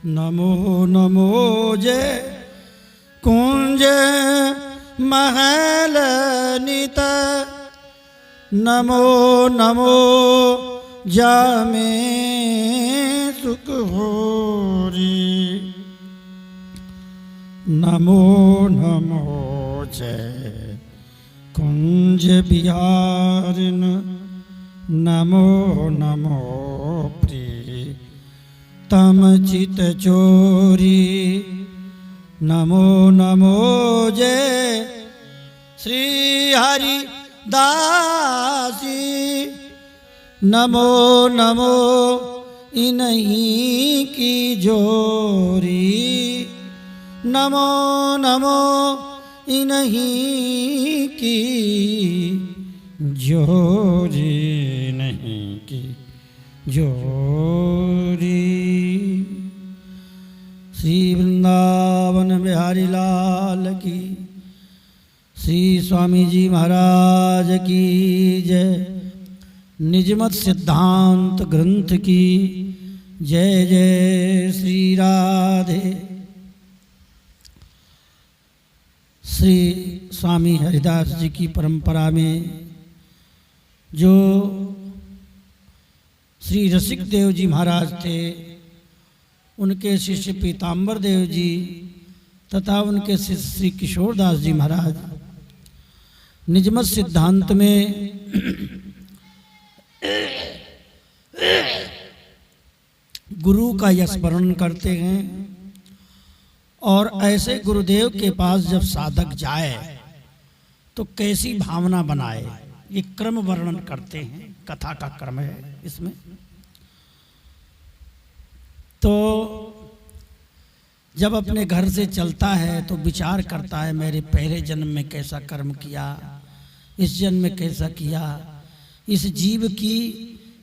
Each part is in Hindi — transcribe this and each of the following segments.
नमो नमो जय कुंज महल नित, नमो नमो जामे सुख होरी। नमो नमो जय कुंज बिहारिन, नमो नमो प्रीतम चित चोरी। नमो नमो जय श्री हरि दासी, नमो नमो इन्हीं की जोरी। नमो नमो इन्हीं की जोरी, नहीं की जोरी। श्री वृंदावन बिहारी लाल की, श्री स्वामी जी महाराज की जय। निजमत सिद्धांत ग्रंथ की जय जय श्री राधे। श्री स्वामी हरिदास जी की परंपरा में जो श्री रसिक देव जी महाराज थे, उनके शिष्य पीताम्बर देव जी तथा उनके शिष्य श्री किशोरदास जी महाराज निजमत सिद्धांत में गुरु का स्मरण करते हैं। और ऐसे गुरुदेव के पास जब साधक जाए तो कैसी भावना बनाए, ये क्रम वर्णन करते हैं। कथा का क्रम है इसमें। तो जब अपने घर से चलता है तो विचार करता है, मेरे पहले जन्म में कैसा कर्म किया, इस जन्म में कैसा किया। इस जीव की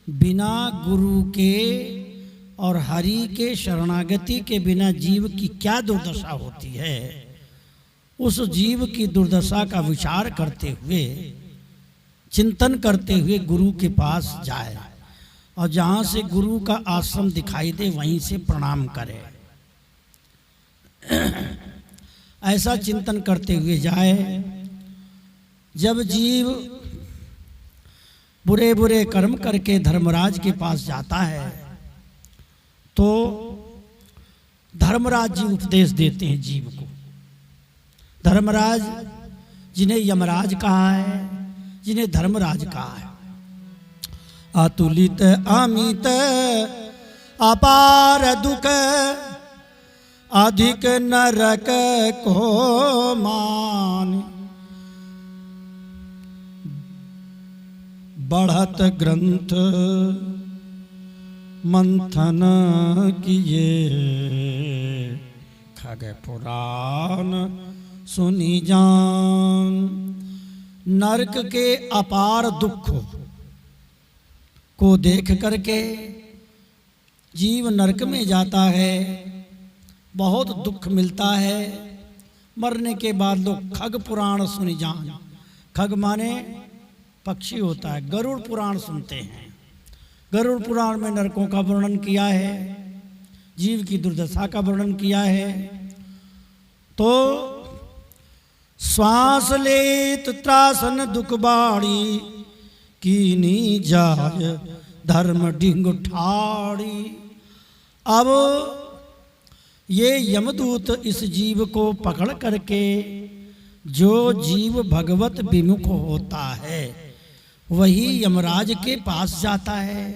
बिना गुरु के और हरि के शरणागति के बिना जीव की क्या दुर्दशा होती है, उस जीव की दुर्दशा का विचार करते हुए, चिंतन करते हुए गुरु के पास जाए और जहाँ से गुरु का आश्रम दिखाई दे वहीं से प्रणाम करे। ऐसा चिंतन करते हुए जाए। जब जीव बुरे बुरे कर्म करके धर्मराज के पास जाता है तो धर्मराज जी उपदेश देते हैं जीव को। धर्मराज जिन्हें यमराज कहा है, जिन्हें धर्मराज कहा है। अतुलित अमित अपार दुख, अधिक नरक को मान। बढ़त ग्रंथ मंथन किए, खग पुराण सुनी जान। नरक के अपार दुख को देख करके जीव नरक में जाता है, बहुत दुख मिलता है। मरने के बाद लोग खग पुराण सुनी जान। खग माने पक्षी होता है। गरुड़ पुराण सुनते हैं। गरुड़ पुराण में नरकों का वर्णन किया है, जीव की दुर्दशा का वर्णन किया है। तो श्वास लेत त्रासन दुख बाड़ी, कीनी जाय धर्म डिंग ठाड़ी। अब ये यमदूत इस जीव को पकड़ करके, जो जीव भगवत विमुख होता है वही यमराज के पास जाता है।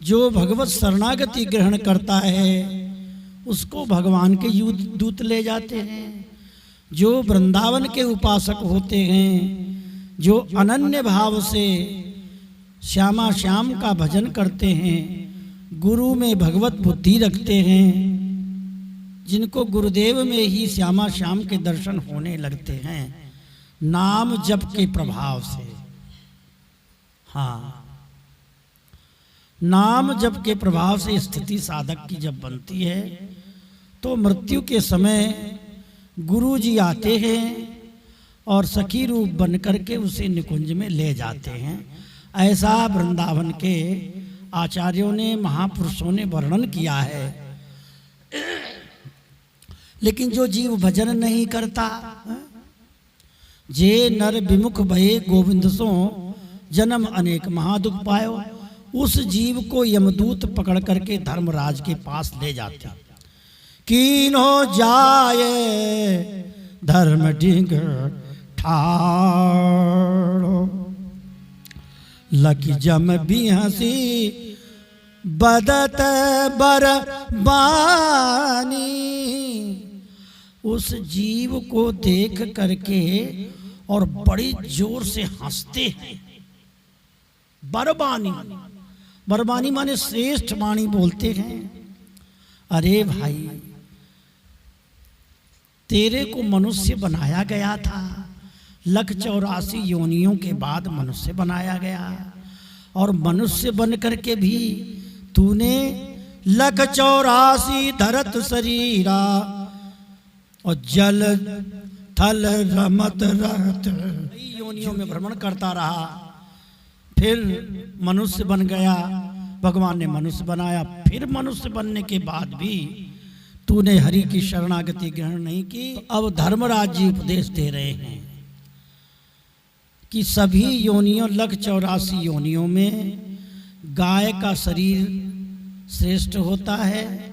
जो भगवत शरणागति ग्रहण करता है उसको भगवान के दूत ले जाते हैं। जो वृंदावन के उपासक होते हैं, जो अनन्य भाव से श्यामा श्याम का भजन करते हैं, गुरु में भगवत बुद्धि रखते हैं, जिनको गुरुदेव में ही श्यामा श्याम के दर्शन होने लगते हैं नाम जप के प्रभाव से। हाँ, नाम जप के प्रभाव से स्थिति साधक की जब बनती है तो मृत्यु के समय गुरु जी आते हैं और सखी रूप बन करके उसे निकुंज में ले जाते हैं। ऐसा वृंदावन के आचार्यों ने, महापुरुषों ने वर्णन किया है। लेकिन जो जीव भजन नहीं करता, जे नर विमुख भये गोविंद सो जन्म अनेक महादुख पायो, उस जीव को यमदूत पकड़ करके धर्मराज के पास ले जाते। कीनो जाए धर्म डिंग ठाड़ो, लकी जम भी हंसी बदत बरबानी। उस जीव को देख करके और बड़ी जोर से हंसते हैं। बरबानी, बरबानी माने श्रेष्ठ वाणी बोलते हैं। अरे भाई, तेरे को मनुष्य बनाया गया था, 184 योनियों के बाद मनुष्य बनाया गया, और मनुष्य बन करके भी तूने 184 धरत शरीरा और जल थल रमत रहत योनियों में भ्रमण करता रहा, फिर मनुष्य बन गया। भगवान ने मनुष्य बनाया, फिर मनुष्य बनने के बाद भी तूने हरि की शरणागति ग्रहण नहीं की। अब धर्मराज जी उपदेश दे रहे हैं कि सभी योनियों 184 योनियों में गाय का शरीर श्रेष्ठ होता है,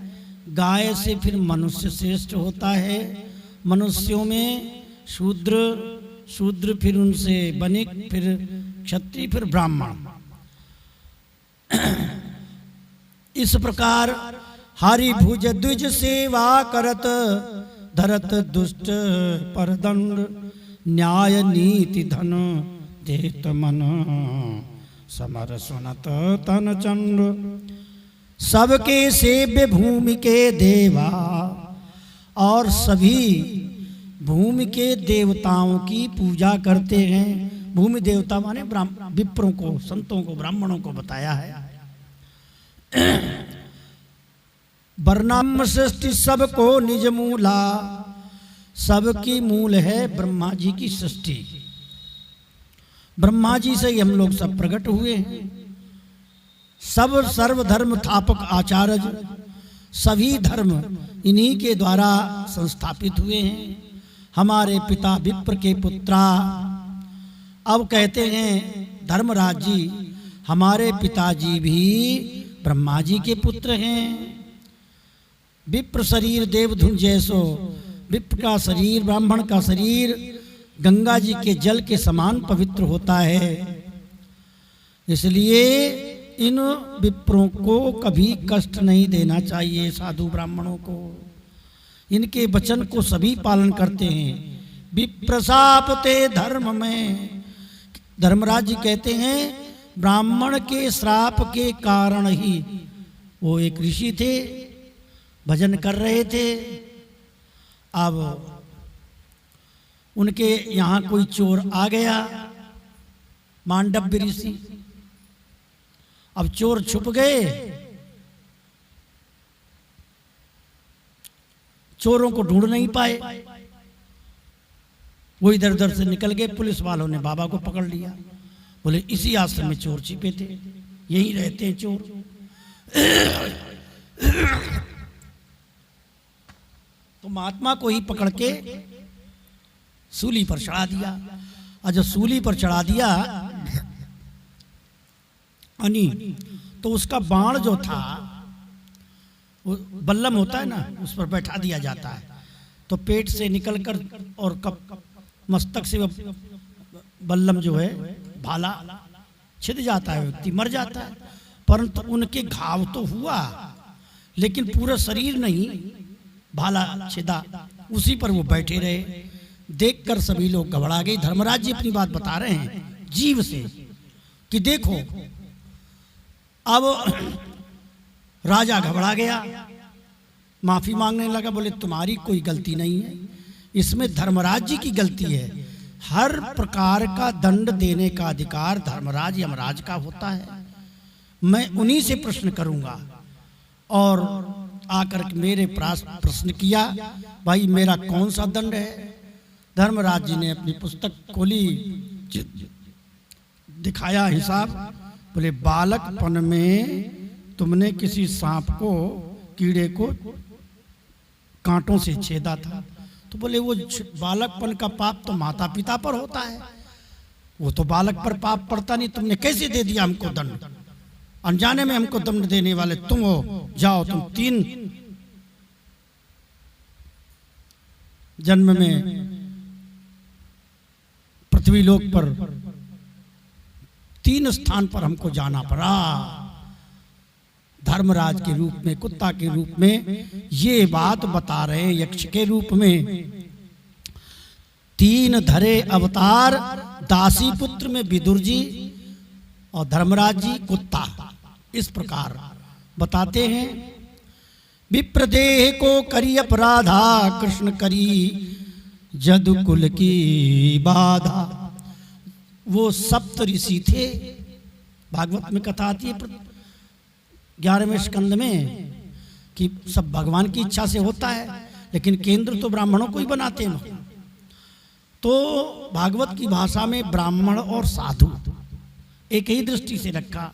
गाय से फिर मनुष्य श्रेष्ठ होता है, मनुष्यों में शूद्र, शूद्र फिर उनसे वणिक, फिर क्षत्रिय, फिर ब्राह्मण। इस प्रकार हरि भुज द्विज सेवा करत, धरत दुष्ट पर दंड, न्याय नीति धन देत मन, समर सुनत तन चंड। सबके सेव्य भूमि के देवा, और सभी भूमि के देवताओं की पूजा करते हैं। भूमि देवता माने विप्रों को, संतों को, ब्राह्मणों को बताया है। वर्णाम सृष्टि सबको निज मूला, सबकी मूल है ब्रह्मा जी की सृष्टि। ब्रह्मा जी से ही हम लोग सब प्रकट हुए हैं। सब सर्वधर्म थापक आचार्य, सभी धर्म इन्हीं के द्वारा संस्थापित हुए हैं। हमारे पिता विप्र के पुत्रा। अब कहते हैं धर्मराज जी, हमारे पिताजी भी ब्रह्मा जी के पुत्र हैं। विप्र शरीर देवधुन जैसो, विप्र का शरीर, ब्राह्मण का शरीर गंगा जी के जल के समान पवित्र होता है। इसलिए इन विप्रों को कभी कष्ट नहीं देना चाहिए, साधु ब्राह्मणों को। इनके वचन को सभी पालन करते हैं। विप्रशापते धर्म में, धर्मराज जी कहते हैं ब्राह्मण के श्राप के कारण ही, वो एक ऋषि थे, भजन कर रहे थे। अब उनके यहाँ कोई चोर आ गया, मांडव्य ऋषि। अब चोर छुप गए, चोरों को ढूंढ नहीं पाए, वो इधर उधर से निकल गए। पुलिस वालों ने बाबा को पकड़ लिया, बोले इसी आश्रम में चोर छिपे थे, यहीं रहते हैं चोर। तो महात्मा को ही पकड़ के सूली पर चढ़ा दिया। और जब सूली पर चढ़ा दिया अनि, तो उसका बाण जो था, वो बल्लम होता है ना, उस पर बैठा दिया जाता है। तो पेट से निकलकर और मस्तक से बल्लम जो है भाला छिद जाता है, व्यक्ति मर जाता है। परंतु उनके घाव तो हुआ, लेकिन पूरा शरीर नहीं, भाला छिदा, उसी पर वो बैठे रहे। देखकर सभी लोग घबरा गए। धर्मराज जी अपनी बात बता रहे हैं जीव से कि देखो। अब राजा घबरा गया, माफी मांगने लगा, बोले तुम्हारी कोई गलती नहीं है, इसमें धर्मराज जी की गलती है। हर प्रकार का दंड देने का अधिकार धर्मराज यमराज का होता है। मैं उन्हीं से प्रश्न करूंगा। और आकर मेरे प्रश्न किया, भाई मेरा कौन सा दंड है। धर्मराज जी ने अपनी पुस्तक खोली, दिखाया हिसाब, बोले बालकपन में तुमने किसी सांप को, कीड़े को कांटों से छेदा था। तो बोले वो बालकपन का पाप तो माता पिता पर होता है, वो तो बालक पर पाप पड़ता नहीं, तुमने कैसे दे दिया हमको दंड, अनजाने में हमको दंड देने वाले तुम हो, जाओ तुम 3 जन्म में पृथ्वी लोक पर 3 स्थान पर हमको जाना पड़ा, धर्मराज के रूप में, कुत्ता के रूप में ये बात बता रहे हैं, यक्ष के रूप में 3 धरे अवतार, दासी पुत्र में विदुर जी और धर्मराज जी कुत्ता, इस प्रकार बताते हैं। विप्रदेह को करी अपराधा, कृष्ण करी जदुकुल की बाधा। वो सप्त ऋषि थे, भागवत में कथा आती है 11वें स्कंद में कि सब भगवान की इच्छा से होता है, लेकिन केंद्र तो ब्राह्मणों को ही बनाते हैं। तो भागवत की भाषा में ब्राह्मण और साधु एक ही दृष्टि से रखा।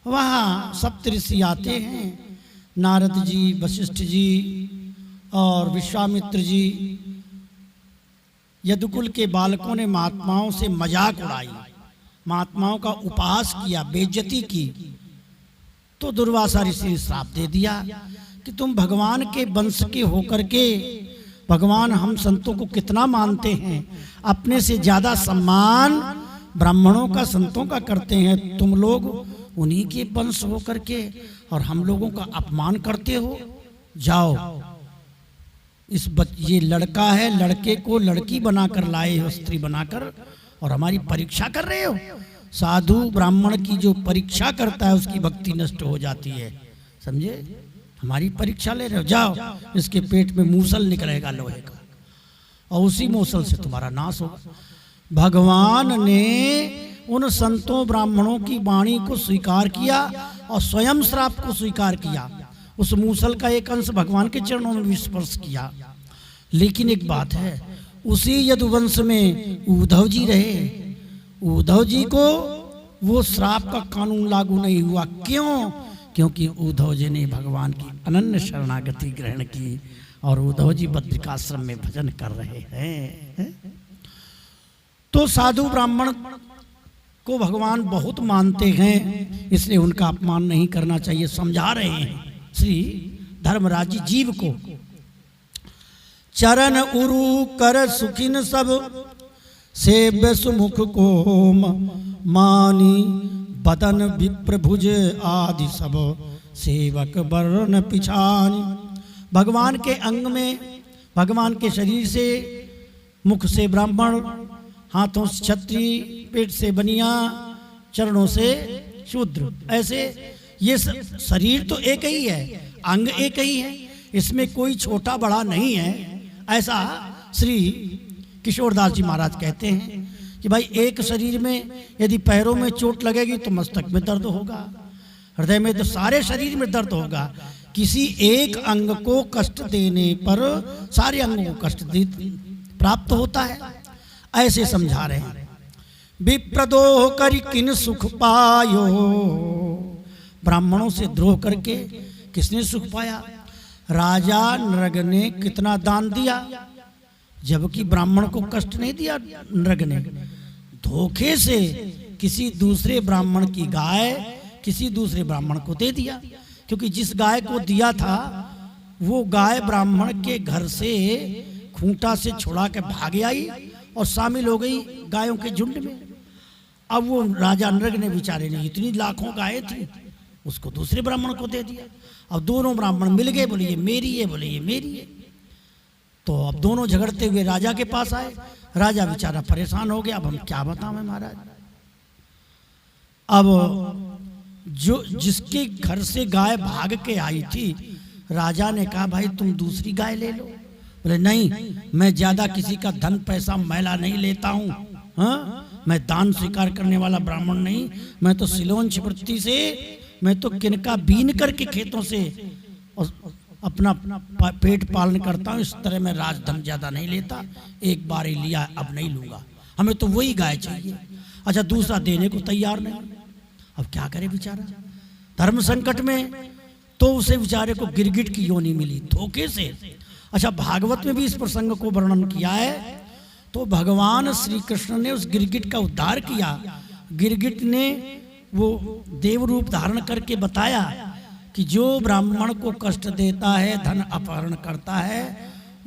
वहाँ सप्त ऋषि आते हैं, नारद जी, वशिष्ठ जी और विश्वामित्र जी। यदुकुल के बालकों ने महात्माओं से मजाक उड़ाई, महात्माओं का उपहास किया, बेइज्जती की। तो दुर्वासा ऋषि ने श्राप दे दिया कि तुम भगवान के वंश के होकर के, भगवान हम संतों को कितना मानते हैं, अपने से ज्यादा सम्मान ब्राह्मणों का, संतों का करते हैं, तुम लोग उन्हीं के वंश होकर के और हम लोगों का अपमान करते हो। जाओ, ये लड़का है, लड़के को लड़की बनाकर लाए हो, स्त्री बनाकर, और हमारी परीक्षा कर रहे हो। साधु ब्राह्मण की जो परीक्षा करता है उसकी भक्ति नष्ट हो जाती है, समझे? हमारी परीक्षा ले रहे हो, जाओ, इसके पेट में मूसल निकलेगा लोहे का और उसी मूसल से तुम्हारा नाश होगा। भगवान ने उन संतों ब्राह्मणों की वाणी को स्वीकार किया और स्वयं श्राप को स्वीकार किया। उस मूसल का एक अंश भगवान के चरणों में भी स्पर्श किया। लेकिन एक बात है, उसी यदुवंश में उद्धव जी रहे। उद्धव जी को वो श्राप का कानून लागू नहीं हुआ। क्यों? क्योंकि उद्धव जी ने भगवान की अनन्य शरणागति ग्रहण की और उद्धव जी बद्रिकाश्रम में भजन कर रहे हैं। तो साधु ब्राह्मण को भगवान बहुत मानते हैं, इसलिए उनका अपमान नहीं करना चाहिए, समझा रहे हैं श्री धर्मराज जी जीव को। चरण उरु कर सुखिन सब, सेव्य सुमुख को मानी, बदन विप्रभुज आदि सब, सेवक वर्ण पिछानी। भगवान के अंग में, भगवान के शरीर से, मुख से ब्राह्मण, हाथों से छत्री, पेट से बनिया, चरणों से शूद्र। ऐसे ये शरीर तो एक ही है, अंग एक ही है, इसमें कोई छोटा बड़ा नहीं है। ऐसा श्री किशोरदास जी महाराज कहते हैं कि भाई एक शरीर में यदि पैरों में चोट लगेगी तो मस्तक में दर्द होगा, हृदय में तो सारे शरीर में दर्द होगा। किसी एक अंग को कष्ट देने पर सारे अंगों को कष्ट प्राप्त होता है, ऐसे समझा रहे हैं। विप्रदोह कर किन सुख पायो, ब्राह्मणों से द्रोह करके किसने सुख पाया? राजा नृग ने कितना दान दिया, जबकि ब्राह्मण को कष्ट नहीं दिया नृग ने। धोखे से किसी दूसरे ब्राह्मण की गाय किसी दूसरे ब्राह्मण को दे दिया, क्योंकि जिस गाय को दिया था वो गाय ब्राह्मण के घर से खूंटा से छुड़ा के भाग आई और शामिल हो गई गायों के झुंड में। अब वो राजा नृग ने बेचारे ने इतनी लाखों गायें थी, उसको दूसरे ब्राह्मण को दे दिया। अब दोनों ब्राह्मण मिल गए, बोले ये मेरी है, बोले ये मेरी है। तो अब दोनों झगड़ते हुए राजा के पास आए। राजा बेचारा परेशान हो गया, अब हम क्या बताएं महाराज। अब जो जिसके घर से गाय भाग के आई थी, राजा ने कहा भाई तुम दूसरी गाय ले लो। बोले नहीं, मैं ज्यादा किसी का धन पैसा मैला नहीं लेता हूँ, हाँ? मैं दान स्वीकार करने वाला ब्राह्मण नहीं, मैं तो सिलोंच वृत्ति से, मैं तो किनका बीन करके खेतों से और अपना पेट पालन करता हूँ। इस तरह मैं राजधन ज्यादा नहीं लेता, एक बार ही लिया, अब नहीं लूंगा, हमें तो वही गाय चाहिए। अच्छा, दूसरा देने को तैयार नहीं। अब क्या करे बेचारा, धर्म संकट में। तो उसे बेचारे को गिरगिट की योनि मिली धोखे से। अच्छा, भागवत में भी इस प्रसंग को वर्णन किया है। तो भगवान श्री कृष्ण ने उस गिरगिट का उद्धार किया। गिरगिट ने वो देव रूप धारण करके बताया कि जो ब्राह्मण को कष्ट देता है, धन अपहरण करता है,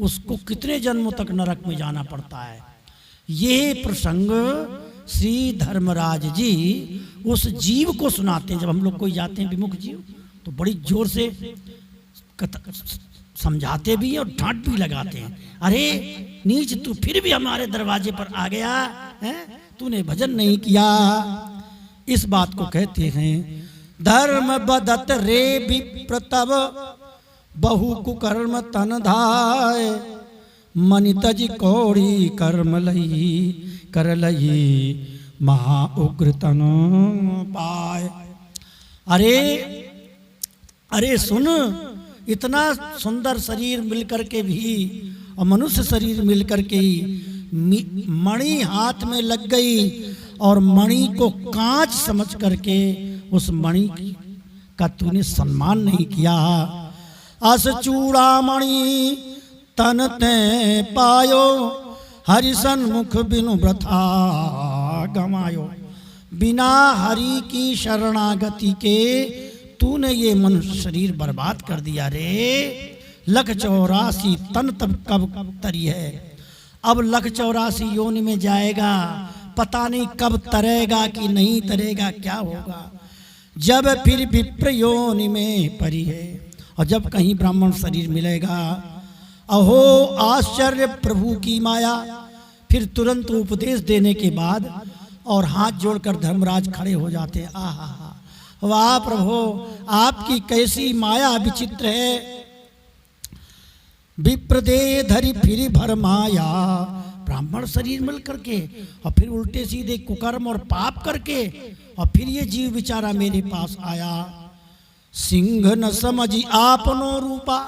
उसको कितने जन्मों तक नरक में जाना पड़ता है। ये प्रसंग श्री धर्मराज जी उस जीव को सुनाते हैं। जब हम लोग कोई जाते हैं विमुख जीव तो बड़ी जोर से समझाते भी हैं और डांट भी लगाते हैं। अरे नीच, तू फिर भी हमारे दरवाजे पर आ गया है, तूने भजन नहीं किया। इस बात को कहते हैं धर्म बदत रे विप्रतव बहु कुकर्म तन धाय मनि तज कौड़ी कर्म लई कर लई महा उग्र तन पाय। अरे सुन, इतना सुंदर शरीर मिलकर के भी और मनुष्य शरीर मिलकर के ही मणि हाथ में लग गई और मणि को कांच समझ करके उस मणि का तूने सम्मान नहीं किया। अस चूड़ामणि तन ते पायो हरि सन्मुख बिनु व्रथा गमायो। बिना हरि की शरणागति के तूने ये मनुष्य शरीर बर्बाद कर दिया रे। 184 तन तब कब तरी है, अब 184 योनि में जाएगा, पता नहीं कब तरेगा कि नहीं तरेगा, क्या होगा। जब फिर विप्र योनि में परी है और जब कहीं ब्राह्मण शरीर मिलेगा। अहो आश्चर्य प्रभु की माया। फिर तुरंत उपदेश देने के बाद और हाथ जोड़कर धर्मराज खड़े हो जाते हैं। आहा, वाह प्रभु, आपकी कैसी माया विचित्र है। विप्रदे धरी फिर भर माया। ब्राह्मण शरीर मिल करके और फिर उल्टे सीधे कुकर्म और पाप करके और फिर ये जीव बेचारा मेरे पास आया। सिंह न समझी आपनो रूपा।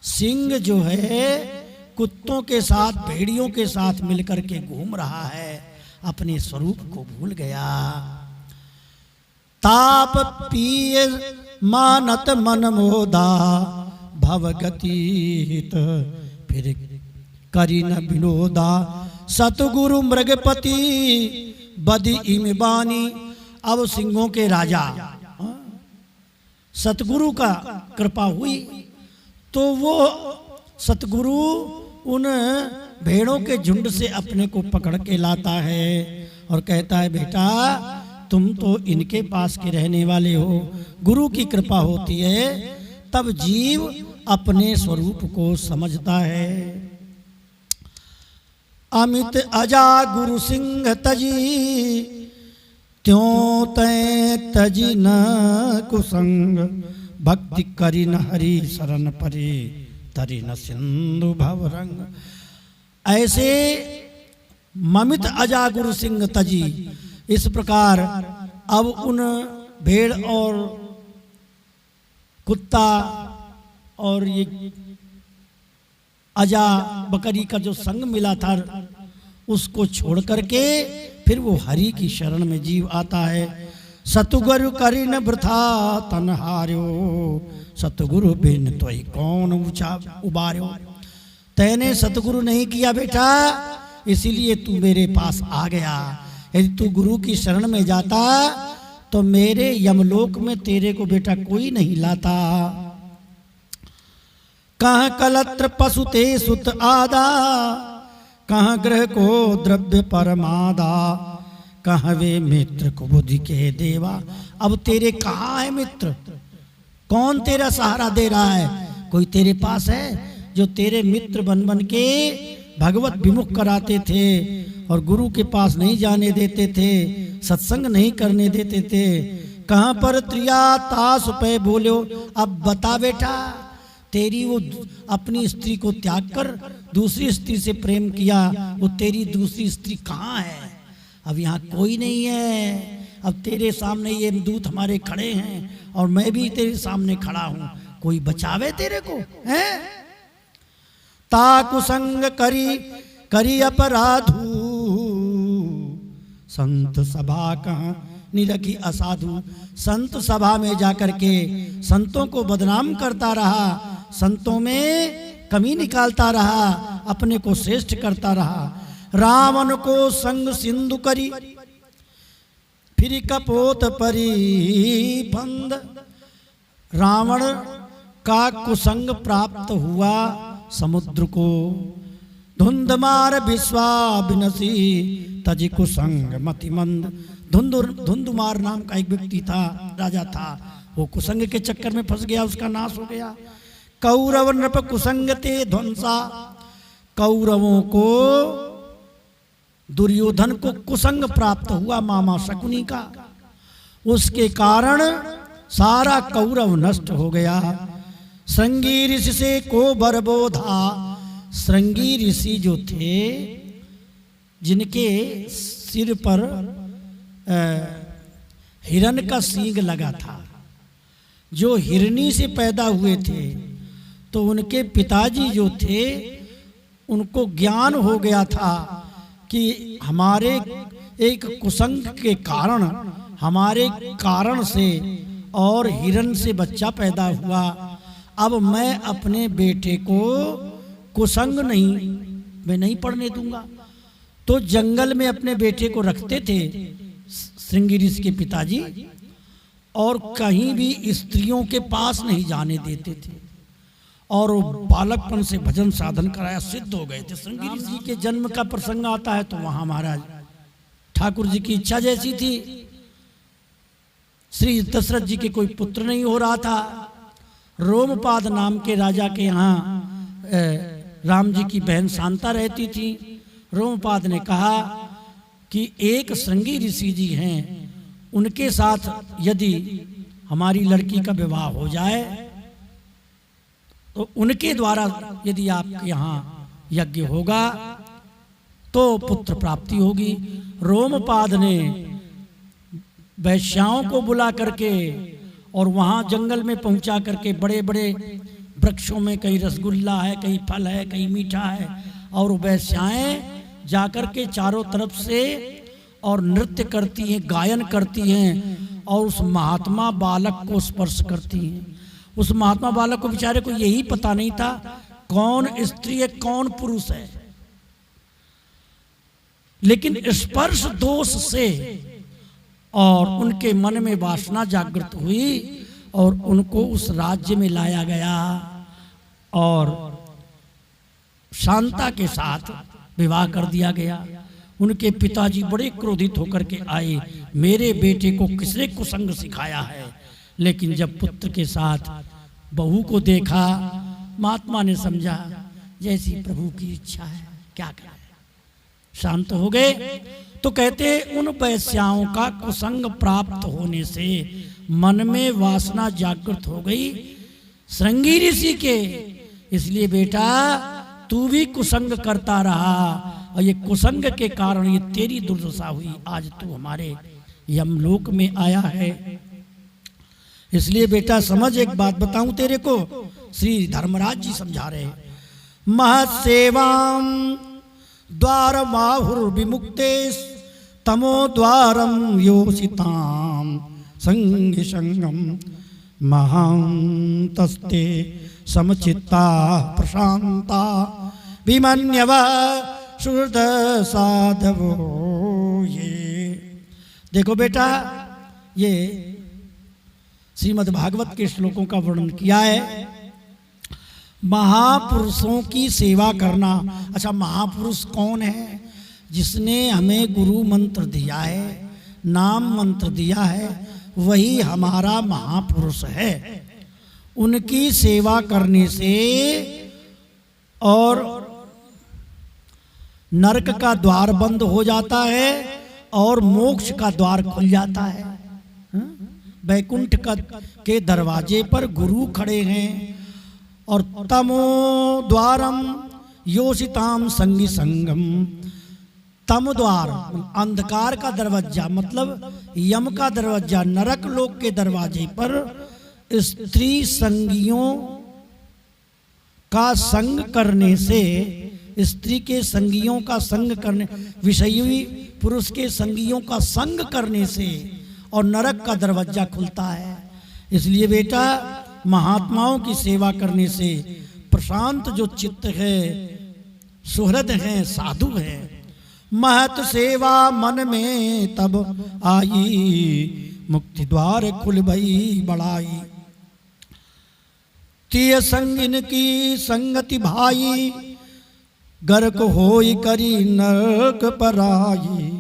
सिंह जो है कुत्तों के साथ, भेड़ियों के साथ मिलकर के घूम रहा है, अपने स्वरूप को भूल गया। ताप पिय मानत मन मोदा भवगतीत फिर करी न विनोदा। सतगुरु मृगपति बदि इम बानी। अब सिंहों के राजा सतगुरु का कृपा हुई तो वो सतगुरु उन भेड़ों के झुंड से अपने को पकड़ के लाता है और कहता है बेटा तुम तो इनके पास के रहने वाले हो। गुरु की कृपा होती है तब जीव अपने स्वरूप को समझता है। अमित अजा गुरु सिंह तजी त्यों तय तजी न कुसंग। भक्ति करी न हरि शरण परे तरी न सिंधु भवरंग। ऐसे ममित अजा गुरु सिंह तजी, इस प्रकार अब उन भेड़ और कुत्ता और ये अजा बकरी का जो संग मिला था उसको छोड़ करके फिर वो हरि की शरण में जीव आता है। सतगुरु करी न वृथा तन हार्यो। सतगुरु बिन तो कौन ऊंचा उबार्यो। तैने सतगुरु नहीं किया बेटा, इसीलिए तू मेरे पास आ गया। यदि तू गुरु की शरण में जाता तो मेरे यमलोक में तेरे को बेटा कोई नहीं लाता। कहाँ कलत्र पशु ते सुत आदा। कहाँ ग्रह को द्रव्य परमादा। कहाँ वे मित्र को बुद्धि के देवा। अब तेरे कहाँ है मित्र, कौन तेरा सहारा दे रहा है? कोई तेरे पास है जो तेरे मित्र बन बन के भगवत विमुख कराते थे और गुरु के पास नहीं जाने देते थे, सत्संग नहीं करने देते थे। कहाँ पर त्रिया तास पे बोलो। अब बता बेटा, तेरी वो अपनी स्त्री को त्याग कर दूसरी स्त्री से प्रेम किया, वो तेरी दूसरी स्त्री कहाँ है? अब यहाँ कोई नहीं है। अब तेरे सामने ये दूत हमारे खड़े हैं और मैं भी तेरे सामने खड़ा हूँ, कोई बचावे तेरे को है? ताकु संग करी अपराधु। संत सभा कहाँ निरखी असाधु। संत सभा में जाकर के संतों को बदनाम करता रहा, संतों में कमी निकालता रहा, अपने को श्रेष्ठ करता रहा। रावण को संग सिंधु करी, फिर कपोत परी बंद। रावण का कुसंग प्राप्त हुआ समुद्र को, धुंधमार विश्वाविनसी तजी कुसंग मतिमंद। धुंधुमार नाम का एक व्यक्ति था, राजा था, वो कुसंग के चक्कर में फंस गया, उसका नाश हो गया। कौरव नृप कुसंग ते ध्वंसा, कौरवों को, दुर्योधन को कुसंग प्राप्त हुआ मामा शकुनी का, उसके कारण सारा कौरव नष्ट हो गया। श्रृंगी ऋषि से को बरबोधा, श्रृंगी ऋषि जो थे जिनके सिर पर हिरण का सींग लगा था, जो हिरनी से पैदा हुए थे, तो उनके पिताजी जो थे उनको ज्ञान हो गया था कि हमारे एक कुसंग के कारण, हमारे कारण से और हिरण से बच्चा पैदा हुआ, अब मैं अपने बेटे को कुसंग मैं नहीं पढ़ने दूंगा। तो जंगल में अपने बेटे को रखते थे श्रृंगी ऋषि के पिताजी, और कहीं भी स्त्रियों के पास नहीं जाने देते थे, और वो बालकपन से भजन साधन कराया सिद्ध हो गए थे। श्रृंगी ऋषि के जन्म का प्रसंग आता है तो वहां महाराज ठाकुर जी की इच्छा जैसी थी, श्री दशरथ जी के कोई पुत्र नहीं हो रहा था। रोमपाद नाम के राजा के यहाँ राम जी की बहन शांता रहती थी। रोमपाद ने कहा कि एक श्रृंगी ऋषि जी हैं, उनके साथ यदि हमारी लड़की का विवाह हो जाए तो उनके द्वारा यदि आपके यहाँ यज्ञ होगा तो पुत्र प्राप्ति होगी। रोमपाद ने वैश्याओं को बुला करके और वहाँ जंगल में पहुँचा करके बड़े बड़े वृक्षों में कहीं रसगुल्ला है, कहीं फल है, कहीं मीठा है, और वैश्याएं जाकर के चारों तरफ से और नृत्य करती हैं, गायन करती हैं, और उस महात्मा बालक को स्पर्श करती हैं। उस महात्मा बालक को बेचारे को यही पता नहीं था कौन स्त्री है कौन पुरुष है, लेकिन स्पर्श दोष से और उनके मन में वासना जागृत हुई और उनको उस राज्य में लाया गया और शांता के साथ विवाह कर दिया गया। उनके पिताजी बड़े क्रोधित होकर के आए, मेरे बेटे को किसने कुसंग सिखाया है। लेकिन जब पुत्र के साथ बहू को देखा, महात्मा ने समझा जैसी प्रभु की इच्छा है, क्या करें, शांत हो गए। तो कहते उन वैश्याओं का कुसंग प्राप्त होने से मन में वासना जागृत हो गई श्रृंगी ऋषि के, इसलिए बेटा तू भी कुसंग करता रहा और ये कुसंग के कारण ये तेरी दुर्दशा हुई, आज तू हमारे यमलोक में आया है। इसलिए बेटा समझ, एक बात बताऊं तेरे को, श्री धर्मराज जी समझा रहे, महत्सेवाम द्वार माहुर्विमुक्ते तमो द्वारम योषिताम संग संगम महांतस्ते समचित्ता प्रशांता विमन्यव शुद्ध साधवो। ये देखो बेटा, ये श्रीमद् भागवत के श्लोकों का वर्णन किया है। महापुरुषों की सेवा करना। अच्छा, महापुरुष कौन है? जिसने हमें गुरु मंत्र दिया है, नाम मंत्र दिया है, वही हमारा महापुरुष है। उनकी सेवा करने से और नरक का द्वार बंद हो जाता है और मोक्ष का द्वार खुल जाता है। वैकुंठ के दरवाजे पर गुरु खड़े हैं और तमो द्वारम योषिताम संगी संगम। तम द्वार अंधकार का दरवाजा, मतलब यम का दरवाजा, नरक लोक के दरवाजे पर स्त्री संगियों का संग करने से, स्त्री के संगियों का संग करने, विषयी पुरुष के संगियों का संग करने से और नरक का दरवाजा खुलता है। इसलिए बेटा महात्माओं की सेवा करने से प्रशांत जो चित्त है, सुहृद हैं, साधु हैं। महत सेवा मन में तब आई, मुक्ति द्वार खुल भई बड़ाई। तिय संगिन की संगति भाई, गर्क होई करी नरक पराई।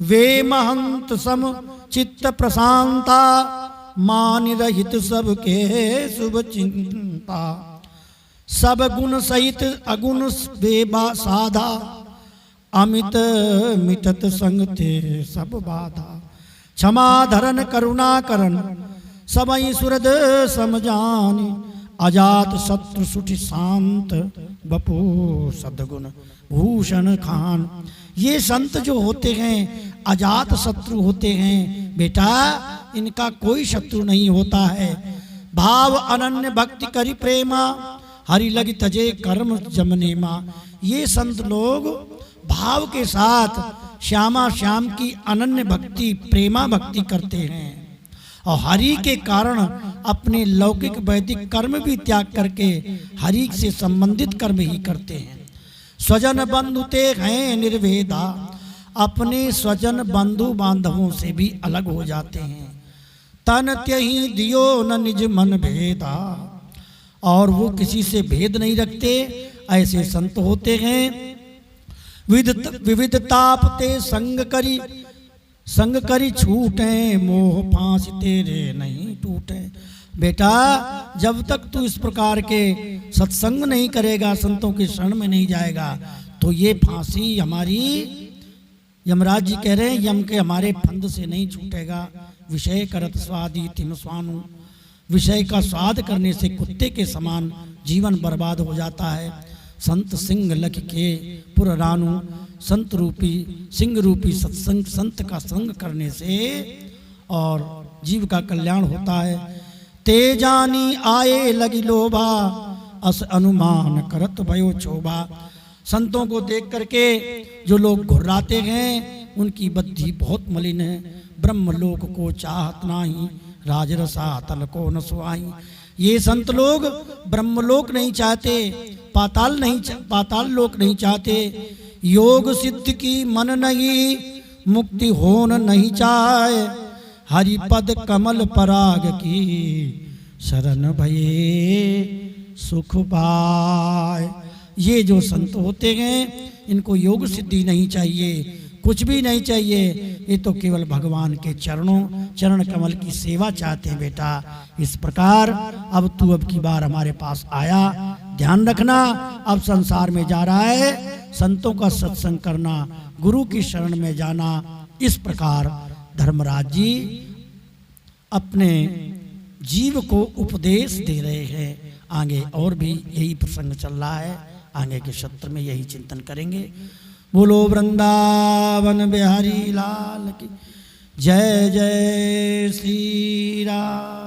वे महंत सम चित्त प्रशांता, मान रहित सबके शुभ चिंता। सब गुण सहित अगुण बेबा साधा, अमित मिटत संग थे सब बाधा। क्षमा धरन करुणा करन, सबई सुरद समझानी। अजात शत्रु सुठि शांत, बपू सदगुण भूषण खान। ये संत जो होते हैं अजात शत्रु होते हैं बेटा, इनका कोई शत्रु नहीं होता है। भाव अनन्य भक्ति करी प्रेमा, हरि लगी तजे कर्म जमनेमा। ये संत लोग भाव के साथ श्यामा श्याम की अनन्य भक्ति प्रेमा भक्ति करते हैं और हरि के कारण अपने लौकिक वैदिक कर्म भी त्याग करके हरि से संबंधित कर्म ही करते हैं। स्वजन बंधु ते हैं निर्वेदा, अपने स्वजन बंधु बांधवों से भी अलग हो जाते हैं। तन त्यहि दियो न निज मन भेदा, और वो किसी से भेद नहीं रखते, ऐसे संत होते हैं। विविध ताप ते संग करी छूटे, मोह फांस तेरे नहीं टूटे। बेटा जब तक तू इस प्रकार के सत्संग नहीं करेगा, संतों के शरण में नहीं जाएगा, तो ये फांसी हमारी, यमराज जी कह रहे हैं, यम के हमारे फंद से नहीं छूटेगा। विषय करत स्वादी तिम स्वानु, विषय का स्वाद करने से कुत्ते के समान जीवन बर्बाद हो जाता है। संत सिंह लख के पुर रानु, संत रूपी सिंह रूपी सत्संग संत का संग करने से और जीव का कल्याण होता है। ते जानी आए लगी लोभा, अस अनुमान करत भयो क्षोभा। संतों को देख करके जो लोग घुर्राते हैं उनकी बुद्धि बहुत मलिन है। ब्रह्मलोक को चाहत नाही, राजरसा तल को न सुहाई। ये संत लोग ब्रह्मलोक नहीं चाहते, पाताल लोक नहीं चाहते। योग सिद्ध की मन नहीं, मुक्ति होन नहीं चाहे। हरिपद कमल पराग की, शरण भये सुख पाए। ये जो संत होते हैं इनको योग सिद्धि नहीं चाहिए, कुछ भी नहीं चाहिए। ये तो केवल भगवान के चरण कमल की सेवा चाहते हैं। बेटा इस प्रकार अब तू अब की बार हमारे पास आया, ध्यान रखना अब संसार में जा रहा है, संतों का सत्संग करना, गुरु की शरण में जाना। इस प्रकार धर्मराज जी अपने जीव को उपदेश दे रहे हैं। आगे और भी यही प्रसंग चल रहा है, आगे के सत्र में यही चिंतन करेंगे। बोलो वृंदावन बिहारी लाल की जय। जय श्री राम।